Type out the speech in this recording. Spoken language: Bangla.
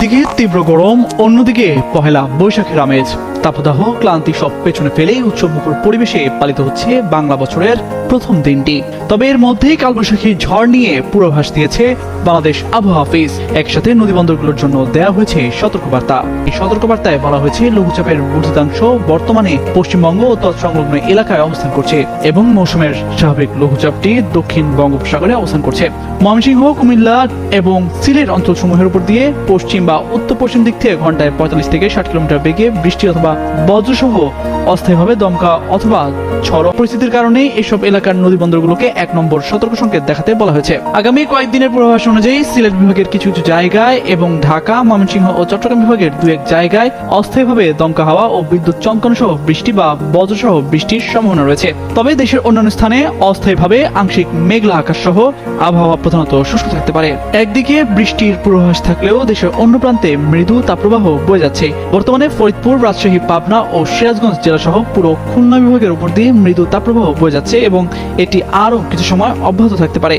দিকে তীব্র গরম, অন্যদিকে পহেলা বৈশাখের আমেজ। তাপদাহ ক্লান্তি সব পেছনে ফেলে উৎসবমুখর পরিবেশে পালিত হচ্ছে বাংলা বছরের প্রথম দিনটি। তবে এর মধ্যেই কালবৈশাখী ঝড় নিয়ে পূর্বাভাস দিয়েছে বাংলাদেশ আবহাওয়া অফিস। একসাথে নদীবন্দরগুলোর জন্য দেওয়া হয়েছে সতর্কবার্তা। এই সতর্কবার্তায় বলা হয়েছে লঘুচাপের ঊর্ধ্বতাংশ বর্তমানে পশ্চিমবঙ্গ ও তৎসংলগ্ন এলাকায় অবস্থান করছে এবং মৌসুমের স্বাভাবিক লঘুচাপটি দক্ষিণ বঙ্গোপসাগরে অবস্থান করছে। ময়মনসিংহ, কুমিল্লা এবং সিলেট অঞ্চলসমূহের উপর দিয়ে পশ্চিম বা উত্তর পশ্চিম দিক থেকে ঘন্টায় 45 থেকে 60 কিলোমিটার বেগে বৃষ্টি অথবা বজ্রসহ অস্থায়ীভাবে দমকা অথবা ঝড় পরিস্থিতির কারণে এসব এলাকার নদী বন্দরগুলোকে 1 নম্বর সতর্ক সংকেত দেখাতে বলা হয়েছে। আগামী কয়েকদিনের পূর্বাভাস অনুযায়ী সিলেট বিভাগের কিছু কিছু জায়গায় এবং ঢাকা, ময়মনসিংহ ও চট্টগ্রাম বিভাগের 2-1 জায়গায় অস্থায়ীভাবে দমকা হাওয়া ও বিদ্যুৎ চমকানো সহ বৃষ্টি বা বজ্রসহ বৃষ্টির সম্ভাবনা রয়েছে। তবে দেশের অন্যান্য স্থানে অস্থায়ীভাবে আংশিক মেঘলা আকাশ সহ আবহাওয়া প্রধানত শুষ্ক থাকতে পারে। একদিকে বৃষ্টির পূর্বাভাস থাকলেও দেশের অন্য প্রান্তে মৃদু তাপপ্রবাহ বয়ে যাচ্ছে। বর্তমানে ফরিদপুর, রাজশাহী, পাবনা ও সিরাজগঞ্জ জেলা সহ পুরো খুলনা বিভাগের উপর দিয়ে মৃদু তাপপ্রবাহ বয়ে যাচ্ছে এবং এটি আরও কিছু সময় অব্যাহত থাকতে পারে।